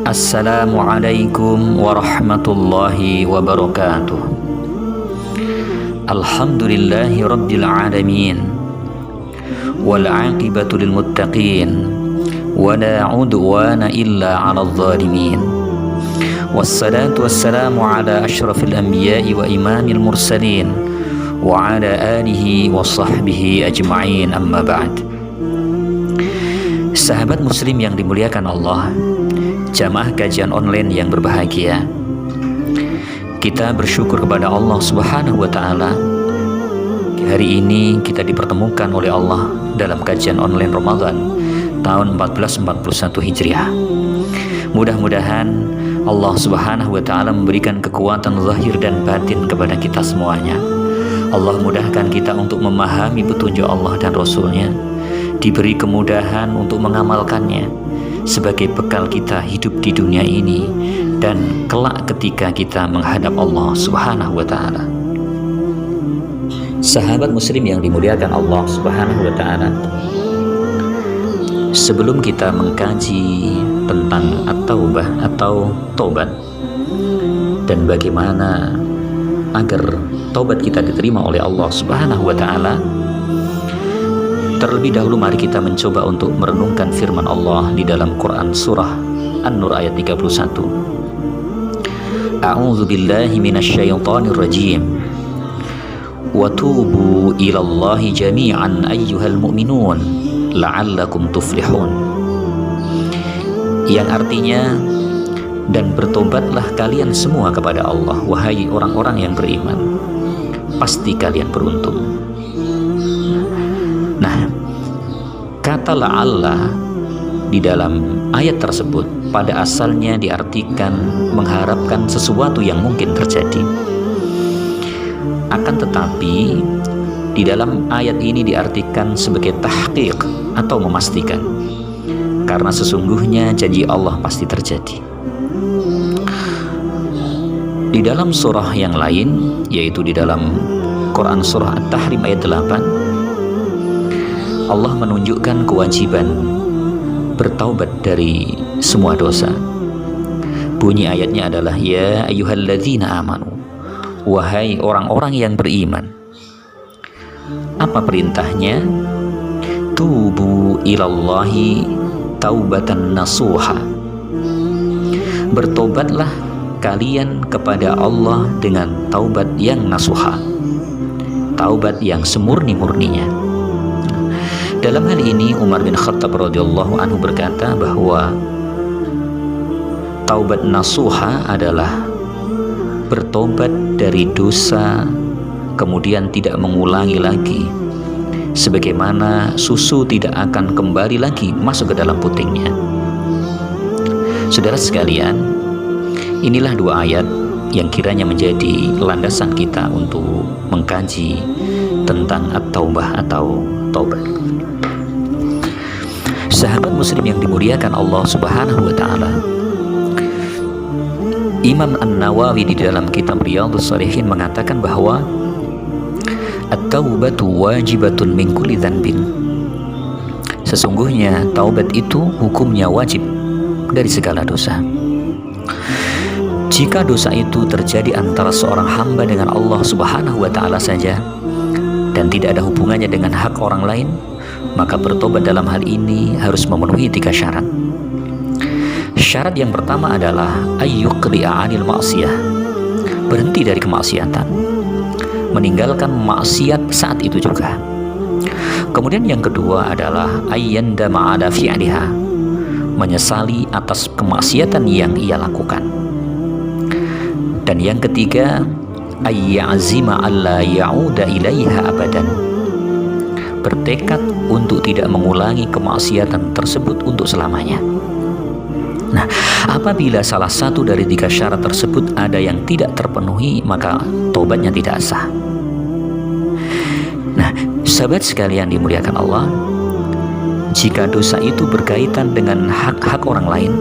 Assalamualaikum warahmatullahi wabarakatuh. Alhamdulillahi rabbil alamin, wal aqibatu lil muttaqin, wala udwana illa 'alal zalimin. Wassalatu wassalamu ala asyrafil anbiya'i wa imamil mursalin, wa ala alihi wa sahbihi ajma'in, amma ba'd. Sahabat muslim yang dimuliakan Allah, jamaah kajian online yang berbahagia, kita bersyukur kepada Allah Subhanahu wa ta'ala. Hari ini kita dipertemukan oleh Allah dalam kajian online Ramadan tahun 1441 Hijriah. Mudah-mudahan Allah Subhanahu wa ta'ala memberikan kekuatan zahir dan batin kepada kita semuanya. Allah mudahkan kita untuk memahami petunjuk Allah dan Rasulnya, diberi kemudahan untuk mengamalkannya sebagai bekal kita hidup di dunia ini dan kelak ketika kita menghadap Allah Subhanahu wa ta'ala. Sahabat muslim yang dimuliakan Allah Subhanahu wa ta'ala, sebelum kita mengkaji tentang at-taubah atau taubat dan bagaimana agar taubat kita diterima oleh Allah Subhanahu wa ta'ala, terlebih dahulu mari kita mencoba untuk merenungkan firman Allah di dalam Quran surah An-Nur ayat 31. A'udzu billahi minasyaitonir rajim. Wa tubu ilallahi jami'an ayyuhal mu'minun la'allakum tuflihun. Yang artinya, dan bertobatlah kalian semua kepada Allah, wahai orang-orang yang beriman, pasti kalian beruntung. Nah, kata la'alla di dalam ayat tersebut pada asalnya diartikan mengharapkan sesuatu yang mungkin terjadi. Akan tetapi di dalam ayat ini diartikan sebagai tahqiq atau memastikan, karena sesungguhnya janji Allah pasti terjadi. Di dalam surah yang lain, yaitu di dalam Quran surah At-Tahrim ayat 8, Allah menunjukkan kewajiban bertaubat dari semua dosa. Bunyi ayatnya adalah ya ayyuhalladzina amanu, wahai orang-orang yang beriman. Apa perintahnya? Tubu ilallahi taubatan nasuha. Bertobatlah kalian kepada Allah dengan taubat yang nasuha, taubat yang semurni-murninya. Dalam hal ini Umar bin Khattab radhiyallahu anhu berkata bahwa taubat nasuha adalah bertobat dari dosa kemudian tidak mengulangi lagi, sebagaimana susu tidak akan kembali lagi masuk ke dalam putingnya. Saudara sekalian, inilah dua ayat yang kiranya menjadi landasan kita untuk mengkaji tentang at-taubah atau taubat. Sahabat muslim yang dimuliakan Allah Subhanahu wa ta'ala, Imam An-Nawawi di dalam kitab Riyadhus Shalihin mengatakan bahwa at-taubatu wajibatun min kulli dzanbin. Sesungguhnya taubat itu hukumnya wajib dari segala dosa. Jika dosa itu terjadi antara seorang hamba dengan Allah Subhanahu wa ta'ala saja dan tidak ada hubungannya dengan hak orang lain, maka bertobat dalam hal ini harus memenuhi 3 syarat. Syarat yang pertama adalah ayyuqli'a 'anil ma'siyah, berhenti dari kemaksiatan, meninggalkan maksiat saat itu juga. Kemudian yang kedua adalah ayyandama 'ala fi'liha, menyesali atas kemaksiatan yang ia lakukan. Dan yang ketiga, ayyazima alla ya'uda ilaiha abadan, bertekad untuk tidak mengulangi kemaksiatan tersebut untuk selamanya. Nah, apabila salah satu dari 3 syarat tersebut ada yang tidak terpenuhi, maka tobatnya tidak sah. Nah, sahabat sekalian dimuliakan Allah, jika dosa itu berkaitan dengan hak-hak orang lain,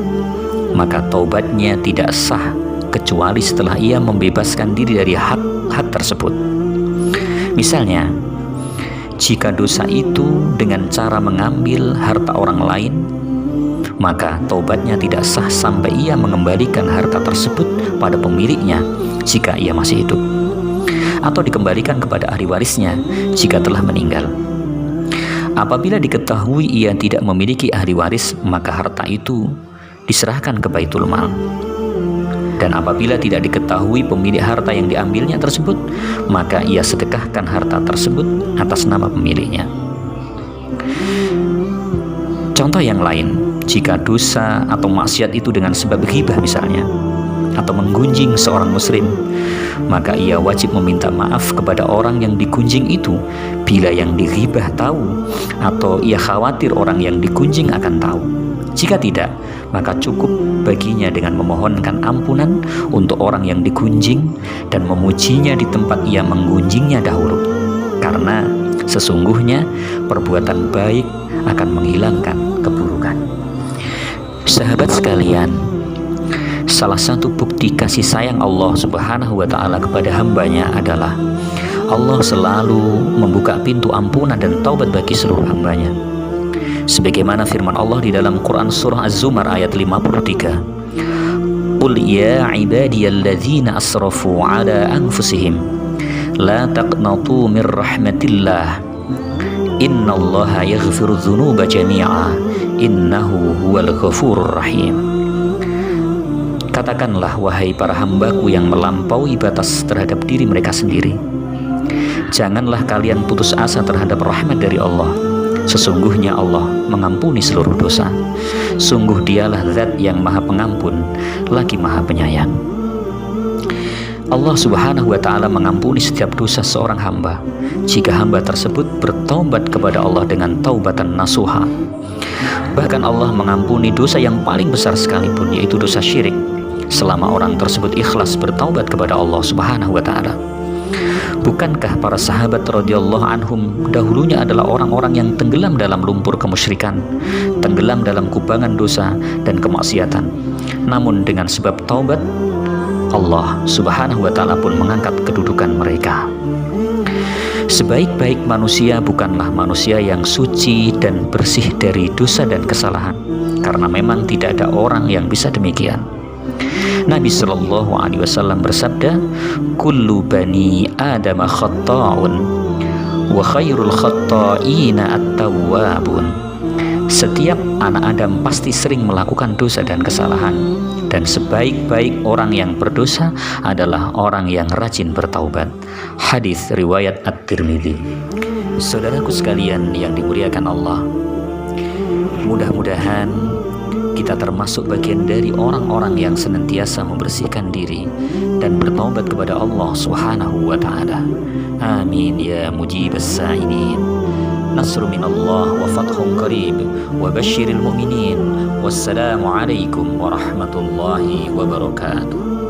maka taubatnya tidak sah kecuali setelah ia membebaskan diri dari hak-hak tersebut. Misalnya, jika dosa itu dengan cara mengambil harta orang lain, maka taubatnya tidak sah sampai ia mengembalikan harta tersebut pada pemiliknya jika ia masih hidup, atau dikembalikan kepada ahli warisnya jika telah meninggal. Apabila diketahui ia tidak memiliki ahli waris, maka harta itu diserahkan ke Baitul Mal. Dan apabila tidak diketahui pemilik harta yang diambilnya tersebut, maka ia sedekahkan harta tersebut atas nama pemiliknya. Contoh yang lain, jika dosa atau maksiat itu dengan sebab ghibah misalnya, atau menggunjing seorang muslim, maka ia wajib meminta maaf kepada orang yang digunjing itu bila yang dighibah tahu, atau ia khawatir orang yang digunjing akan tahu. Jika tidak, maka cukup baginya dengan memohonkan ampunan untuk orang yang digunjing dan memujinya di tempat ia menggunjingnya dahulu, karena sesungguhnya perbuatan baik akan menghilangkan keburukan. Sahabat sekalian, salah satu bukti kasih sayang Allah Subhanahu wa Ta'ala kepada hambanya adalah Allah selalu membuka pintu ampunan dan taubat bagi seluruh hambanya. Sebagaimana firman Allah di dalam Quran surah Az-Zumar ayat 53, Qul ya ibadiyalladzina asrafu ala anfusihim la taqnatu min rahmatillah innallaha yaghfiru dzunuba jami'a innahu huwal ghafurur rahim. Katakanlah, wahai para hambaku yang melampaui batas terhadap diri mereka sendiri, janganlah kalian putus asa terhadap rahmat dari Allah. Sesungguhnya Allah mengampuni seluruh dosa. Sungguh dialah zat yang maha pengampun lagi maha penyayang. Allah Subhanahu wa Ta'ala mengampuni setiap dosa seorang hamba jika hamba tersebut bertaubat kepada Allah dengan taubatan nasuha. Bahkan Allah mengampuni dosa yang paling besar sekalipun, yaitu dosa syirik, selama orang tersebut ikhlas bertaubat kepada Allah Subhanahu wa Ta'ala. Bukankah para sahabat radhiyallahu anhum dahulunya adalah orang-orang yang tenggelam dalam lumpur kemusyrikan, tenggelam dalam kubangan dosa dan kemaksiatan, namun dengan sebab taubat Allah Subhanahu wa Ta'ala pun mengangkat kedudukan mereka. Sebaik-baik manusia bukanlah manusia yang suci dan bersih dari dosa dan kesalahan, karena memang tidak ada orang yang bisa demikian. Nabi Shallallahu Alaihi Wasallam bersabda, "Kullu bani Adam khatta'un, wa khairul khatta'ina at-tawwabun." Setiap anak Adam pasti sering melakukan dosa dan kesalahan, dan sebaik-baik orang yang berdosa adalah orang yang rajin bertaubat. Hadis riwayat At-Tirmidzi. Saudaraku sekalian yang dimuliakan Allah, mudah-mudahan kita termasuk bagian dari orang-orang yang senantiasa membersihkan diri dan bertaubat kepada Allah Subhanahu wa Ta'ala. Amin ya mujibas sa'ilin. Nasru minallah wa fathun qarib wa basyiril mu'minin. Wassalamu alaikum warahmatullahi wabarakatuh.